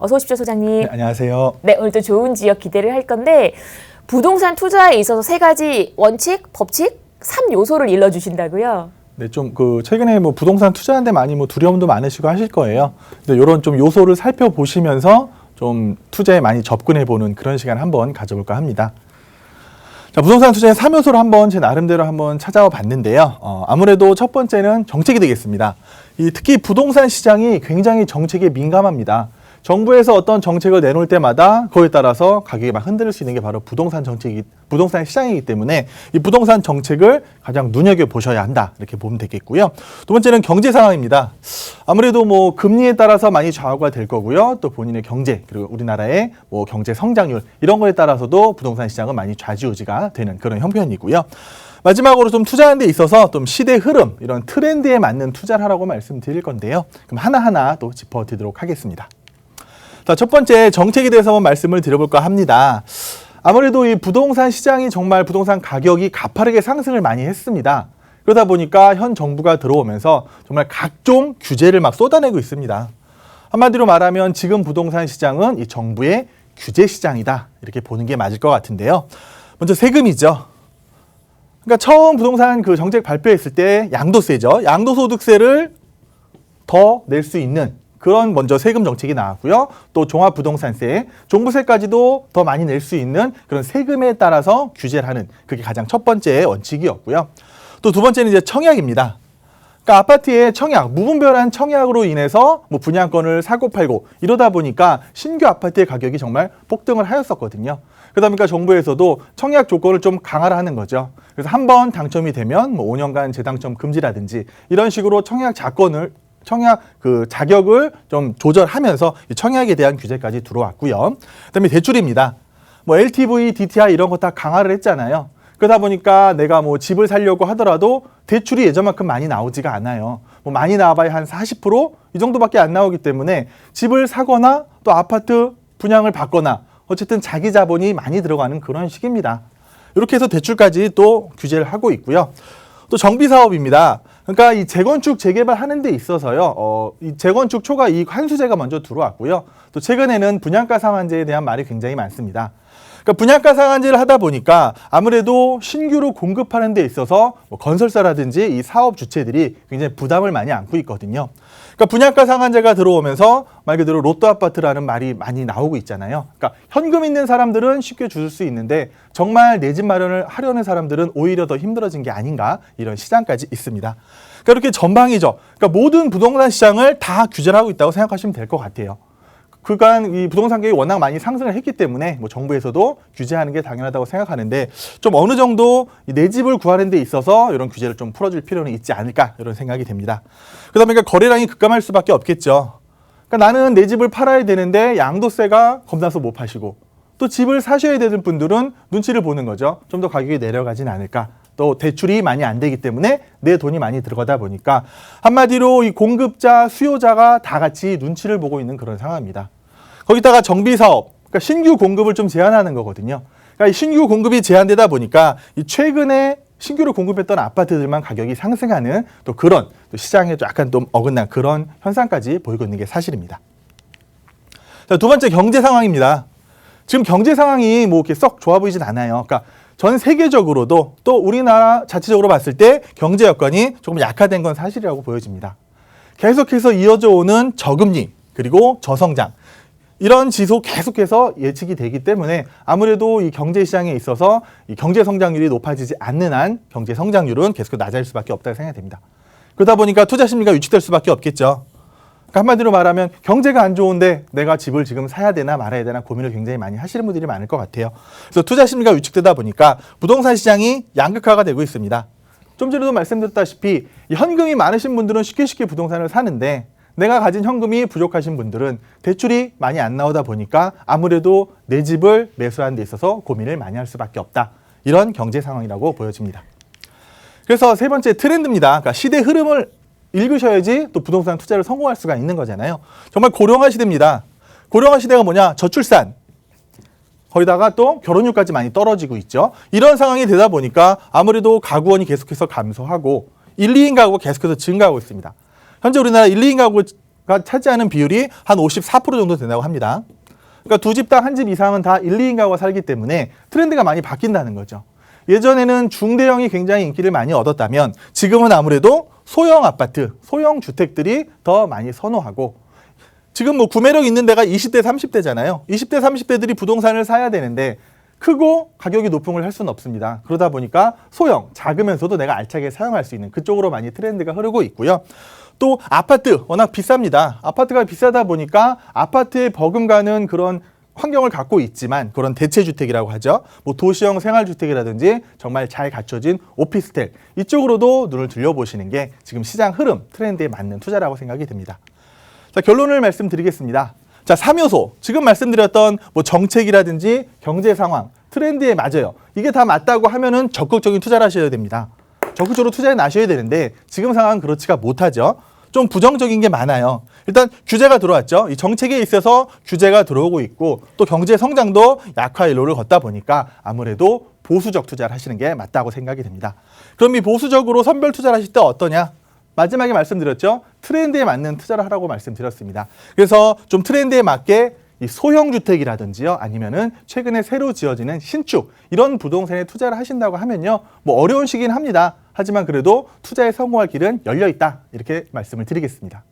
어서 오십시오, 소장님. 네, 안녕하세요. 네, 오늘도 좋은 지역 기대를 할 건데 부동산 투자에 있어서 세 가지 원칙, 법칙, 3요소를 일러주신다고요? 네, 좀 최근에 부동산 투자하는데 많이 두려움도 많으시고 하실 거예요. 근데 이런 좀 요소를 살펴보시면서 좀 투자에 많이 접근해 보는 그런 시간 한번 가져볼까 합니다. 자, 부동산 투자의 3요소를 한번 제 나름대로 한번 찾아와 봤는데요. 아무래도 첫 번째는 정책이 되겠습니다. 특히 부동산 시장이 굉장히 정책에 민감합니다. 정부에서 어떤 정책을 내놓을 때마다 그에 따라서 가격이 막 흔들릴 수 있는 게 바로 부동산 시장이기 때문에 이 부동산 정책을 가장 눈여겨보셔야 한다. 이렇게 보면 되겠고요. 두 번째는 경제 상황입니다. 아무래도 금리에 따라서 많이 좌우가 될 거고요. 또 본인의 경제, 그리고 우리나라의 경제 성장률 이런 거에 따라서도 부동산 시장은 많이 좌지우지가 되는 그런 형편이고요. 마지막으로 좀 투자하는 데 있어서 좀 시대 흐름, 이런 트렌드에 맞는 투자를 하라고 말씀드릴 건데요. 그럼 하나하나 또 짚어드리도록 하겠습니다. 자, 첫 번째 정책에 대해서 한번 말씀을 드려볼까 합니다. 아무래도 이 부동산 시장이 정말 부동산 가격이 가파르게 상승을 많이 했습니다. 그러다 보니까 현 정부가 들어오면서 정말 각종 규제를 막 쏟아내고 있습니다. 한마디로 말하면 지금 부동산 시장은 이 정부의 규제 시장이다. 이렇게 보는 게 맞을 것 같은데요. 먼저 세금이죠. 그러니까 처음 부동산 정책 발표했을 때 양도세죠. 양도소득세를 더 낼 수 있는 그런 먼저 세금 정책이 나왔고요. 또 종합부동산세, 종부세까지도 더 많이 낼 수 있는 그런 세금에 따라서 규제를 하는 그게 가장 첫 번째 원칙이었고요. 또 두 번째는 이제 청약입니다. 그러니까 아파트의 청약, 무분별한 청약으로 인해서 분양권을 사고 팔고 이러다 보니까 신규 아파트의 가격이 정말 폭등을 하였었거든요. 그러다 보니까 정부에서도 청약 조건을 좀 강화를 하는 거죠. 그래서 한 번 당첨이 되면 5년간 재당첨 금지라든지 이런 식으로 청약 자격을 좀 조절하면서 청약에 대한 규제까지 들어왔고요. 그다음에 대출입니다. LTV, DTI 이런 거 다 강화를 했잖아요. 그러다 보니까 내가 집을 사려고 하더라도 대출이 예전만큼 많이 나오지가 않아요. 많이 나와봐야 한 40%이 정도밖에 안 나오기 때문에 집을 사거나 또 아파트 분양을 받거나 어쨌든 자기 자본이 많이 들어가는 그런 시기입니다. 이렇게 해서 대출까지 또 규제를 하고 있고요. 또 정비사업입니다. 그러니까 이 재건축 재개발 하는 데 있어서요. 이 재건축 초과 이익 환수제가 먼저 들어왔고요. 또 최근에는 분양가 상한제에 대한 말이 굉장히 많습니다. 그러니까 분양가 상한제를 하다 보니까 아무래도 신규로 공급하는 데 있어서 건설사라든지 이 사업 주체들이 굉장히 부담을 많이 안고 있거든요. 그러니까 분양가 상한제가 들어오면서 말 그대로 로또 아파트라는 말이 많이 나오고 있잖아요. 그러니까 현금 있는 사람들은 쉽게 줄 수 있는데 정말 내 집 마련을 하려는 사람들은 오히려 더 힘들어진 게 아닌가 이런 시장까지 있습니다. 그러니까 이렇게 전방이죠. 그러니까 모든 부동산 시장을 다 규제를 하고 있다고 생각하시면 될 것 같아요. 그간 이 부동산 가격이 워낙 많이 상승을 했기 때문에 정부에서도 규제하는 게 당연하다고 생각하는데 좀 어느 정도 내 집을 구하는 데 있어서 이런 규제를 좀 풀어줄 필요는 있지 않을까 이런 생각이 됩니다. 그러다 보니까 거래량이 급감할 수밖에 없겠죠. 그러니까 나는 내 집을 팔아야 되는데 양도세가 겁나서 못 파시고 또 집을 사셔야 되는 분들은 눈치를 보는 거죠. 좀 더 가격이 내려가진 않을까. 또 대출이 많이 안 되기 때문에 내 돈이 많이 들어가다 보니까 한마디로 이 공급자, 수요자가 다 같이 눈치를 보고 있는 그런 상황입니다. 거기다가 정비사업, 그러니까 신규 공급을 좀 제한하는 거거든요. 그러니까 이 신규 공급이 제한되다 보니까 이 최근에 신규로 공급했던 아파트들만 가격이 상승하는 또 그런 또 시장에 약간 좀 어긋난 그런 현상까지 보이고 있는 게 사실입니다. 자, 두 번째 경제 상황입니다. 지금 경제 상황이 이렇게 썩 좋아 보이진 않아요. 그러니까 전 세계적으로도 또 우리나라 자체적으로 봤을 때 경제 여건이 조금 약화된 건 사실이라고 보여집니다. 계속해서 이어져 오는 저금리 그리고 저성장 이런 지수 계속해서 예측이 되기 때문에 아무래도 이 경제 시장에 있어서 이 경제 성장률이 높아지지 않는 한 경제 성장률은 계속 낮아질 수밖에 없다고 생각이 됩니다. 그러다 보니까 투자 심리가 위축될 수밖에 없겠죠. 그러니까 한마디로 말하면 경제가 안 좋은데 내가 집을 지금 사야 되나 말아야 되나 고민을 굉장히 많이 하시는 분들이 많을 것 같아요. 그래서 투자 심리가 위축되다 보니까 부동산 시장이 양극화가 되고 있습니다. 좀 전에도 말씀드렸다시피 현금이 많으신 분들은 쉽게 부동산을 사는데 내가 가진 현금이 부족하신 분들은 대출이 많이 안 나오다 보니까 아무래도 내 집을 매수하는 데 있어서 고민을 많이 할 수밖에 없다. 이런 경제 상황이라고 보여집니다. 그래서 세 번째 트렌드입니다. 그러니까 시대 흐름을 읽으셔야지 또 부동산 투자를 성공할 수가 있는 거잖아요. 정말 고령화 시대입니다. 고령화 시대가 뭐냐? 저출산. 거기다가 또 결혼율까지 많이 떨어지고 있죠. 이런 상황이 되다 보니까 아무래도 가구원이 계속해서 감소하고 1, 2인 가구가 계속해서 증가하고 있습니다. 현재 우리나라 1, 2인 가구 차지하는 비율이 한 54% 정도 된다고 합니다. 그러니까 두 집당 한 집 이상은 다 1, 2인 가구가 살기 때문에 트렌드가 많이 바뀐다는 거죠. 예전에는 중대형이 굉장히 인기를 많이 얻었다면 지금은 아무래도 소형 아파트, 소형 주택들이 더 많이 선호하고, 지금 뭐 구매력 있는 데가 20대, 30대잖아요. 20대, 30대들이 부동산을 사야 되는데 크고 가격이 높은 걸 할 수는 없습니다. 그러다 보니까 소형, 작으면서도 내가 알차게 사용할 수 있는 그쪽으로 많이 트렌드가 흐르고 있고요. 또 아파트 워낙 비쌉니다. 아파트가 비싸다 보니까 아파트에 버금가는 그런 환경을 갖고 있지만, 그런 대체주택이라고 하죠. 뭐 도시형 생활주택이라든지 정말 잘 갖춰진 오피스텔, 이쪽으로도 눈을 들려보시는 게 지금 시장 흐름, 트렌드에 맞는 투자라고 생각이 듭니다. 자, 결론을 말씀드리겠습니다. 자, 3요소. 지금 말씀드렸던 뭐 정책이라든지 경제 상황, 트렌드에 맞아요. 이게 다 맞다고 하면은 적극적인 투자를 하셔야 됩니다. 적극적으로 투자에 나셔야 되는데 지금 상황은 그렇지가 못하죠. 좀 부정적인 게 많아요. 일단 규제가 들어왔죠. 이 정책에 있어서 규제가 들어오고 있고, 또 경제 성장도 약화 일로를 걷다 보니까 아무래도 보수적 투자를 하시는 게 맞다고 생각이 됩니다. 그럼 이 보수적으로 선별 투자를 하실 때 어떠냐? 마지막에 말씀드렸죠. 트렌드에 맞는 투자를 하라고 말씀드렸습니다. 그래서 좀 트렌드에 맞게 이 소형 주택이라든지요, 아니면은 최근에 새로 지어지는 신축, 이런 부동산에 투자를 하신다고 하면요, 뭐 어려운 시기는 합니다. 하지만 그래도 투자에 성공할 길은 열려 있다, 이렇게 말씀을 드리겠습니다.